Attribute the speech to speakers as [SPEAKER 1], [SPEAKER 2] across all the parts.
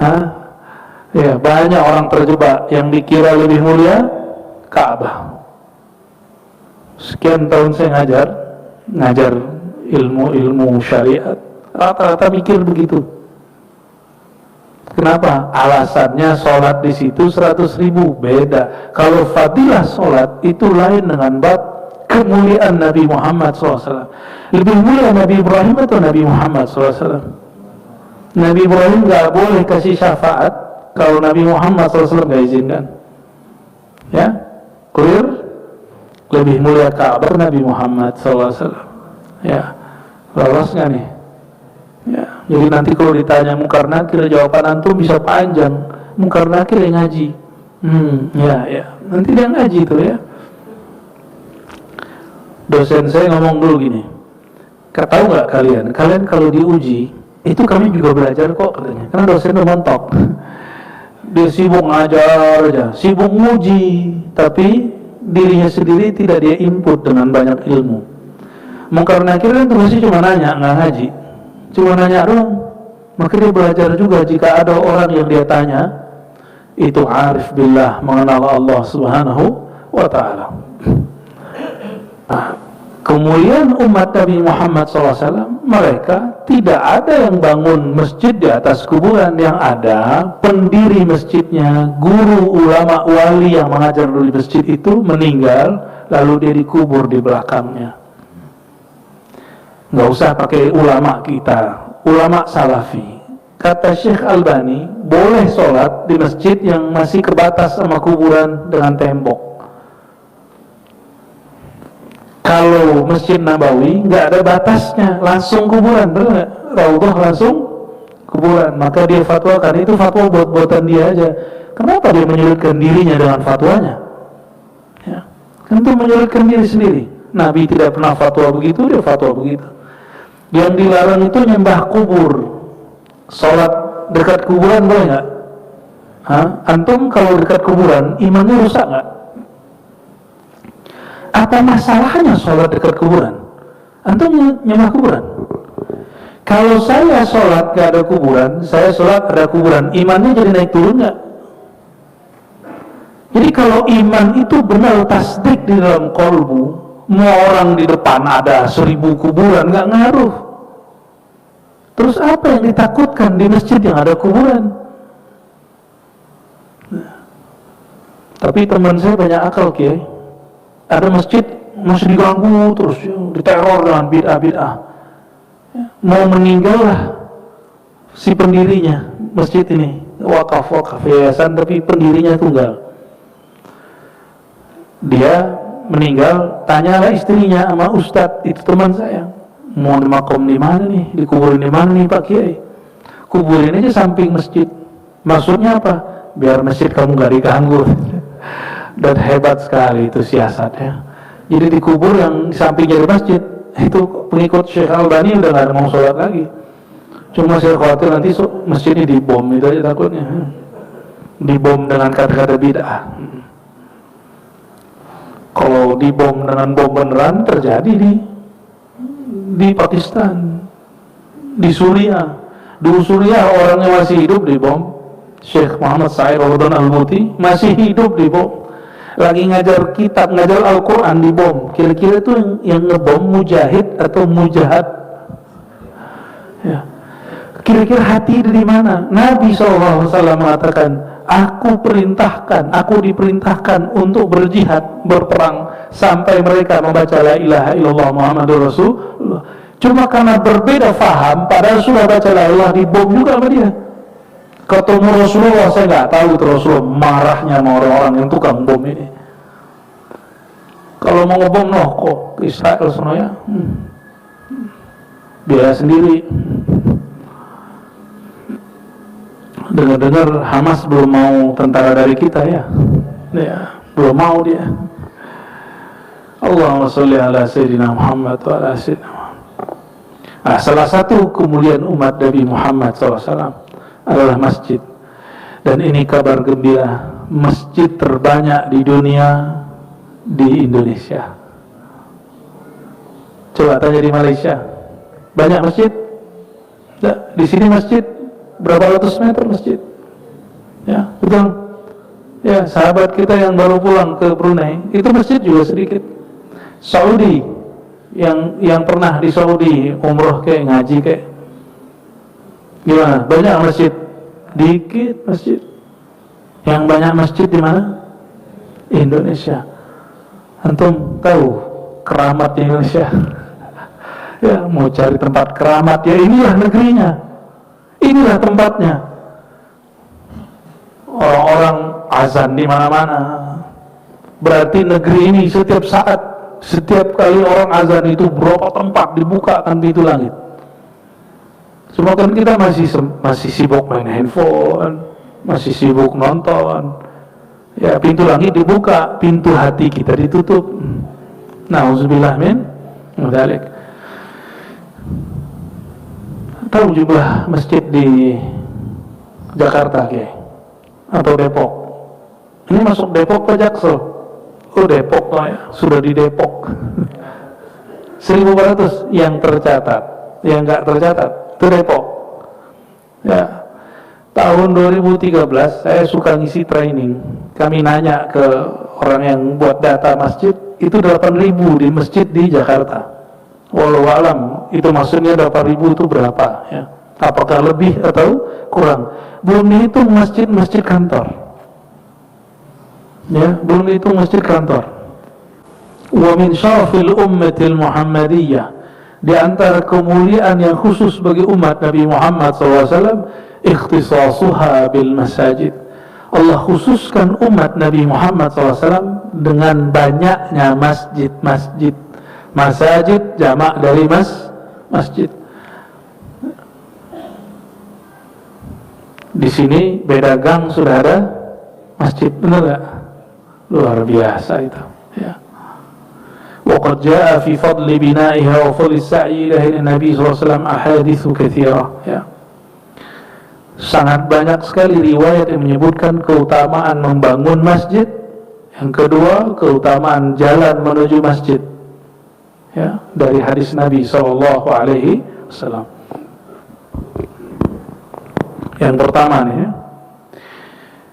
[SPEAKER 1] Hah? Ya, banyak orang terjebak yang dikira lebih mulia Ka'bah. Sekian tahun saya ngajar ilmu syariat, rata-rata mikir begitu. Kenapa? Alasannya sholat di situ 100.000, beda. Kalau fadilah sholat itu lain dengan bab kemuliaan Nabi Muhammad SAW. Lebih mulia Nabi Ibrahim atau Nabi Muhammad SAW? Nabi Ibrahim gak boleh kasih syafaat kalau Nabi Muhammad SAW gak izinkan. Ya, clear? Lebih mulia Ka'bah Nabi Muhammad SAW. Ya, lolos gak nih? Ya, jadi nanti kalau ditanya mungkar nakir, jawaban antum bisa panjang. Mungkar nakir yang ngaji. Ya, nanti dia ngaji tuh ya. Dosen saya ngomong dulu gini, tahu nggak kalian kalau diuji itu kami juga belajar kok katanya. Karena dosen itu montok, dia sibuk ngajar aja, sibuk nguji, tapi dirinya sendiri tidak dia input dengan banyak ilmu. Mungkar nakir kan tugasnya cuma nanya, nggak ngaji, cuma nanya doang. Maka dia belajar juga jika ada orang yang dia tanya itu arif billah, mengenal Allah Subhanahu wa ta'ala. Kemuliaan umat Nabi Muhammad SAW, mereka tidak ada yang bangun masjid di atas kuburan. Yang ada pendiri masjidnya, guru, ulama, wali yang mengajar di masjid itu meninggal, lalu dia dikubur di belakangnya. Nggak usah pakai ulama kita, ulama salafi. Kata Syekh Albani, boleh sholat di masjid yang masih kebatas sama kuburan dengan tembok. Kalau Masjid Nabawi nggak ada batasnya, langsung kuburan, betul nggak? Raudhah langsung kuburan. Maka dia fatwakan itu fatwa buat-buatan dia aja. Kenapa dia menyulitkan dirinya dengan fatwanya? Ya, kan itu menyulitkan diri sendiri. Nabi tidak pernah fatwa begitu, dia fatwa begitu. Yang dilarang itu nyembah kubur. Sholat dekat kuburan boleh nggak? Antum kalau dekat kuburan imannya rusak nggak? Apa masalahnya sholat dekat kuburan? Antum nyembah kuburan. Kalau saya sholat gak ada kuburan, saya sholat ada kuburan, imannya jadi naik turun gak? Jadi kalau iman itu benar tasdik di dalam kolbu, mau orang di depan ada 1000 kuburan gak ngaruh. Terus apa yang ditakutkan di masjid yang ada kuburan? Tapi teman saya banyak akal, Kiai. Ada masjid masih diganggu terus, diteror dengan bid'ah-bid'ah. Mau meninggal lah si pendirinya masjid ini, wakaf yayasan, tapi pendirinya tunggal. Dia meninggal, tanyalah istrinya sama ustadz, itu teman saya, mau dimakom di mana nih, dikuburin di mana nih Pak Kiai? Kuburin aja samping masjid. Maksudnya apa? Biar masjid kamu gak diganggu. Dan hebat sekali itu siasatnya. Jadi dikubur yang di sampingnya di masjid. Itu pengikut Syekh Albani udah gak ada mau sholat lagi. Cuma saya khawatir nanti masjid ini dibom, itu aja takutnya. Dibom dengan kata-kata bid'ah. Kalau dibom dengan bom beneran terjadi di Pakistan, di Suriah. Di Suriah orangnya masih hidup dibom. Syekh Muhammad Sa'id Al-Muti masih hidup dibom. Lagi ngajar kitab, ngajar Al-Quran dibom. Kira-kira itu yang ngebom mujahid atau mujahad? Ya. Kira-kira hati di mana? Nabi SAW mengatakan, aku diperintahkan untuk berjihad, berperang sampai mereka membaca la ilaha illallah Muhammadur Rasulullah. Cuma karena berbeda faham, padahal sudah baca la ilaha, dibom juga sama dia. Ketemu Rasulullah, saya nggak tahu itu Rasulullah marahnya sama orang-orang yang tukang bom ini. Kalau mau ngebom, kok Israel semuanya, biaya sendiri. Dengar-dengar Hamas belum mau tentara dari kita ya, belum mau dia. Allahumma sholli ala Sayyidina Muhammad wa ala Sayyidina Muhammad. Salah satu kemuliaan umat Nabi Muhammad SAW adalah masjid. Dan ini kabar gembira, masjid terbanyak di dunia di Indonesia. Coba tanya di Malaysia, banyak masjid? Di sini masjid berapa ratus meter masjid. Ya, betul. Ya, sahabat kita yang baru pulang ke Brunei, itu masjid juga sedikit. Saudi, yang pernah di Saudi umroh kayak ngaji kayak gimana? Banyak masjid, dikit masjid. Yang banyak masjid di mana? Indonesia. Antum tahu keramat di Indonesia? Ya, mau cari tempat keramat ya inilah negerinya, inilah tempatnya. Orang-orang azan di mana-mana. Berarti negeri ini setiap saat, setiap kali orang azan itu berapa tempat dibuka kan pintu langit. Cuma kan kita masih sibuk main handphone, masih sibuk nonton. Ya, pintu langit dibuka, pintu hati kita ditutup. Nauzubillah min dzalik. Tahu jumlah masjid di Jakarta kayak atau Depok? Ini masuk Depok ke Jaksel? Oh Depok lah ya, sudah di Depok. 1.400 yang tercatat, yang nggak tercatat itu Depok. Ya, tahun 2013 saya suka ngisi training. Kami nanya ke orang yang buat data masjid, itu 8.000 di masjid di Jakarta. Wallahu alam, itu maksudnya 8.000 itu berapa ya? Apakah lebih atau kurang? Belum dihitung masjid-masjid kantor. Ya, belum dihitung masjid kantor. Wa min syarafil ummatil Muhammadiyah, di antara kemuliaan yang khusus bagi umat Nabi Muhammad SAW, ikhtisasuha bil masajid. Allah khususkan umat Nabi Muhammad SAW dengan banyaknya masjid-masjid. Masajid jamak dari masjid. Di sini beda gang sudah ada masjid, benar gak? Luar biasa itu. Ya. Waqad jaa fi fadli bina'iha wa fadli sa'i ilahi Nabi SAW ahaditsu katsirah. Ya. Sangat banyak sekali riwayat yang menyebutkan keutamaan membangun masjid. Yang kedua, keutamaan jalan menuju masjid. Ya, dari hadis Nabi SAW. Yang pertama nih ya,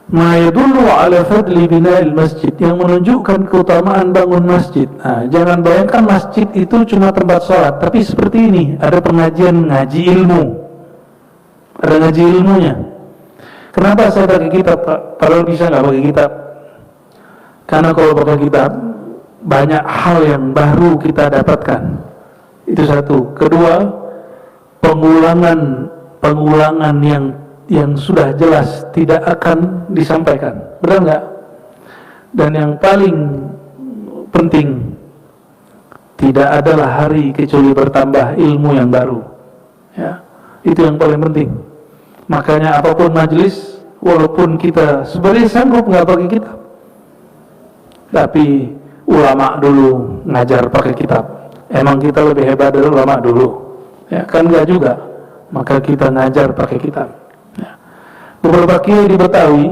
[SPEAKER 1] ma yadullu ala fadli bina'il masjid, yang menunjukkan keutamaan bangun masjid. Nah, jangan bayangkan masjid itu cuma tempat sholat, tapi seperti ini, ada pengajian ngaji ilmu, ada ngaji ilmunya. Kenapa saya pakai kitab Pak? Padahal bisa nggak pakai kitab? Karena kalau pakai kitab banyak hal yang baru kita dapatkan. Itu satu. Kedua, pengulangan yang sudah jelas tidak akan disampaikan. Benar nggak? Dan yang paling penting, tidak adalah hari kecuali bertambah ilmu yang baru. Ya, itu yang paling penting. Makanya apapun majelis, walaupun kita sebenarnya sanggup nggak pakai kitab, tapi ulama dulu ngajar pakai kitab. Emang kita lebih hebat dari ulama dulu? Ya, kan nggak juga. Maka kita ngajar pakai kitab. Beberapa kiai di Betawi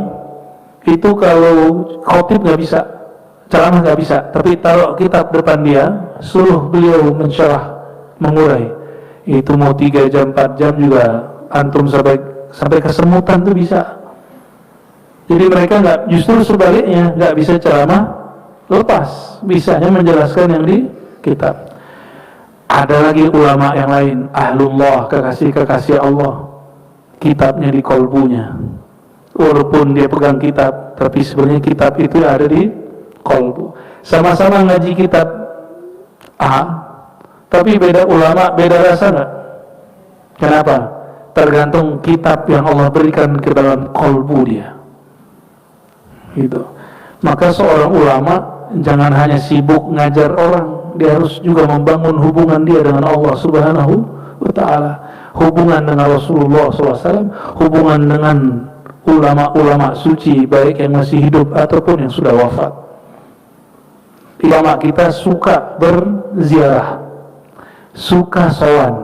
[SPEAKER 1] itu kalau khotib nggak bisa, ceramah nggak bisa, tapi taruh kitab depan dia, suruh beliau mensyarah, mengurai. Itu mau 3 jam 4 jam juga antum sampai kesemutan tuh bisa. Jadi mereka nggak, justru sebaliknya nggak bisa ceramah lepas, bisanya menjelaskan yang di kitab. Ada lagi ulama yang lain, ahlullah, kekasih Allah, kitabnya di kolbunya. Walaupun dia pegang kitab, tapi sebenarnya kitab itu ada di kolbu. Sama-sama ngaji kitab A, tapi beda ulama, beda rasa nggak? Kenapa? Tergantung kitab yang Allah berikan ke dalam kolbu dia. Gitu. Maka seorang ulama jangan hanya sibuk ngajar orang, dia harus juga membangun hubungan dia dengan Allah Subhanahu wa Ta'ala, hubungan dengan Rasulullah SAW, hubungan dengan ulama-ulama suci, baik yang masih hidup ataupun yang sudah wafat. Ulama kita suka berziarah, suka sowan.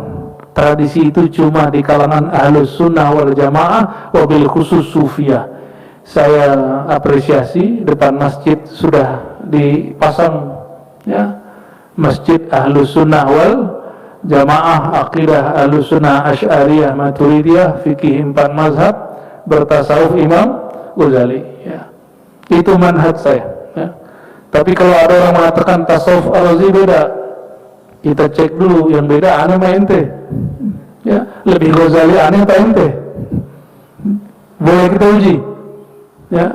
[SPEAKER 1] Tradisi itu cuma di kalangan ahlus sunnah wal jamaah, wabil khusus sufiyah. Saya apresiasi depan masjid sudah dipasang ya, masjid ahlus sunnah wal jamaah akidah Ahlussunnah Asy'ariyah Maturidiyah, fikih 4 mazhab, bertasawuf Imam Ghazali, ya. Itu manhaj saya, ya. Tapi kalau ada orang mengatakan tasawuf Ar-Razi beda, kita cek dulu yang beda aneh sama ente, ya. Lebih Ghazali aneh apa ente? Boleh kita uji, ya.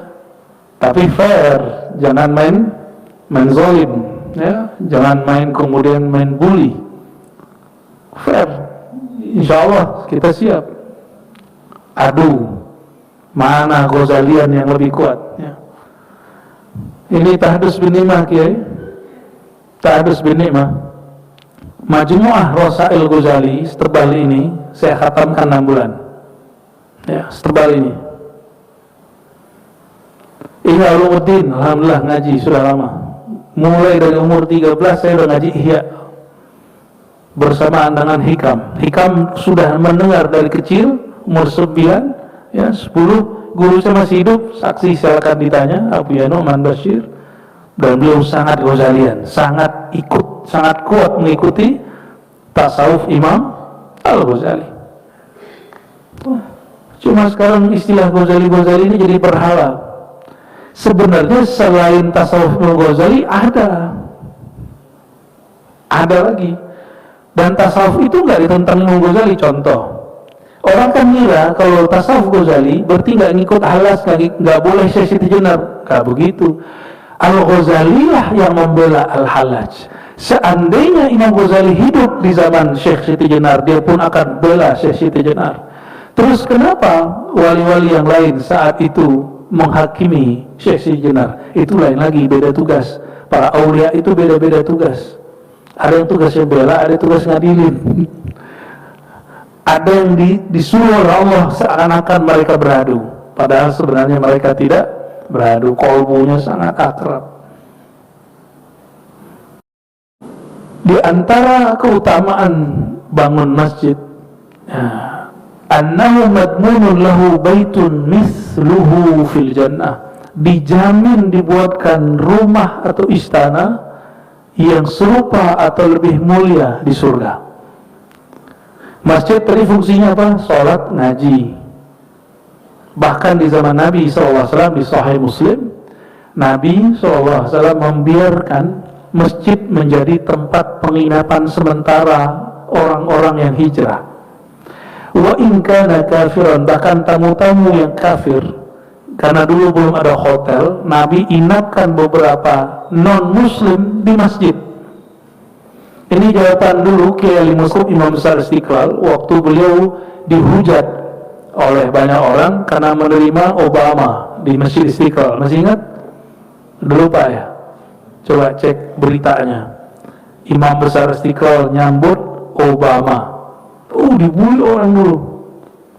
[SPEAKER 1] Tapi fair, jangan main zalim, ya. Jangan main kemudian main bully. Fair, insya Allah kita siap adu mana Ghazalian yang lebih kuat, ya. Ini Tahdus bin Nimah, Kiai. Tahdus bin Nimah, Majmu'ah Rasail Ghazali setebal ini saya khatamkan 6 bulan, ya, setebal ini. Ihya Ulumuddin, alhamdulillah ngaji sudah lama. Mulai dari umur 13 saya udah ngaji Ihya bersamaan dengan Hikam. Hikam sudah mendengar dari kecil, umur 9, ya, 10. Guru saya masih hidup, saksi silakan ditanya, Abu Nu'man Bashir. Dan beliau sangat Ghazalian, sangat kuat mengikuti tasawuf Imam Al-Ghazali. Cuma sekarang istilah Ghazali ini jadi berhala. Sebenarnya selain tasawuf Al-Ghazali ada lagi. Dan tasawuf itu nggak ditentang Imam Ghazali. Contoh, orang kan ngira kalau tasawuf Ghazali berarti nggak ngikut Halas, nggak boleh Syekh Siti Jenar. Nggak begitu. Al-Ghazali lah yang membela Al-Halaj. Seandainya Imam Ghazali hidup di zaman Syekh Siti Jenar, dia pun akan bela Syekh Siti Jenar. Terus kenapa wali-wali yang lain saat itu menghakimi Syekh Siti Jenar? Itu lain lagi, beda tugas. Para aulia itu beda-beda tugas. Ada yang tugasnya bela, ada yang tugas ngadilin. Ada yang disuruh oleh Allah seakan-akan mereka beradu, padahal sebenarnya mereka tidak beradu, kolbunya sangat akrab. Di antara keutamaan bangun masjid, annahu madmunun lahu baitun misluhu fil jannah, dijamin dibuatkan rumah atau istana yang serupa atau lebih mulia di surga. Masjid tadi fungsinya apa? Sholat, ngaji. Bahkan di zaman Nabi SAW di Sahih Muslim, Nabi SAW membiarkan masjid menjadi tempat penginapan sementara orang-orang yang hijrah. Wa in kana kafiran, bahkan tamu-tamu yang kafir, karena dulu belum ada hotel, Nabi inapkan beberapa non-muslim di masjid. Ini jawaban dulu Kiai Ali Muslim Imam Besar Istiqlal waktu beliau dihujat oleh banyak orang karena menerima Obama di Masjid Istiqlal. Masih ingat? Dulu Pak ya? Coba cek beritanya. Imam Besar Istiqlal nyambut Obama. Dibully orang dulu.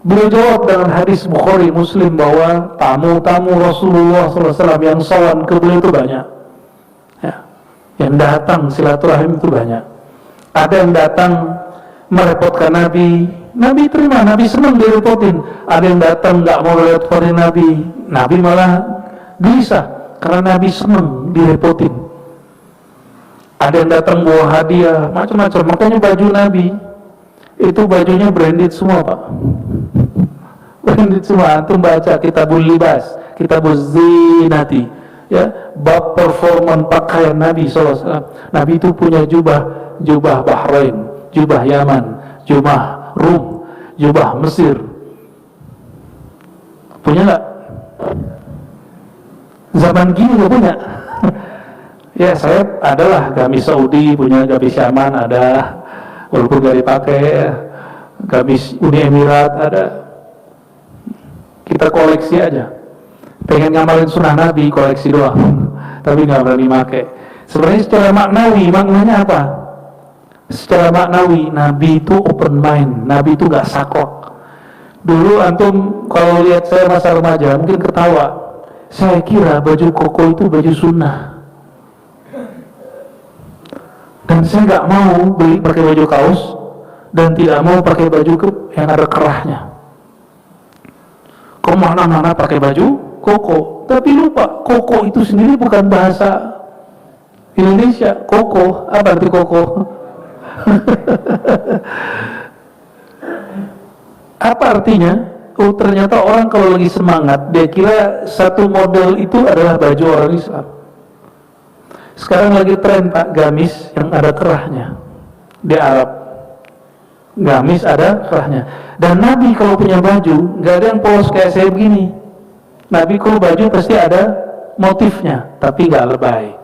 [SPEAKER 1] Beliau jawab dengan hadis Bukhari Muslim bahwa tamu-tamu Rasulullah SAW yang sawan ke beliau itu banyak, ya. Yang datang silaturahim itu banyak. Ada yang datang merepotkan Nabi, Nabi terima, Nabi senang direpotin. Ada yang datang nggak mau repotin Nabi, Nabi malah gelisah karena Nabi senang direpotin. Ada yang datang bawa hadiah, macam-macam. Makanya baju Nabi itu bajunya branded semua Pak, branded semua. Antum baca Kitabul Libas, Kitabul Zinati, ya, bab performan pakaian Nabi SAW. Nabi itu punya jubah Bahrain, jubah Yaman, jubah Rum, jubah Mesir. Punya nggak? Zaman gini nggak punya. Ya, saya adalah gamis Saudi, punya gamis Yaman ada, walaupun nggak dipakai. Gamis Uni Emirat ada. Kita koleksi aja. Pengen ngamalin sunnah Nabi, koleksi doang, tapi nggak berani pakai. Sebenarnya secara maknawi, maknanya apa? Secara maknawi, Nabi itu open mind, Nabi itu nggak saklek. Dulu antum kalau lihat saya masa remaja mungkin ketawa. Saya kira baju koko itu baju sunnah, dan saya nggak mau beli pakai baju kaos dan tidak mau pakai baju yang ada kerahnya. Kok mana-mana pakai baju koko, tapi lupa koko itu sendiri bukan bahasa Indonesia. Koko, apa arti koko? Apa artinya? Oh, ternyata orang kalau lagi semangat, dia kira satu model itu adalah baju orang Islam. Sekarang lagi tren Pak, gamis yang ada kerahnya di Arab. Gamis ada kerahnya. Dan Nabi kalau punya baju, nggak ada yang polos kayak saya begini. Nabi kalau baju pasti ada motifnya, tapi nggak lebay.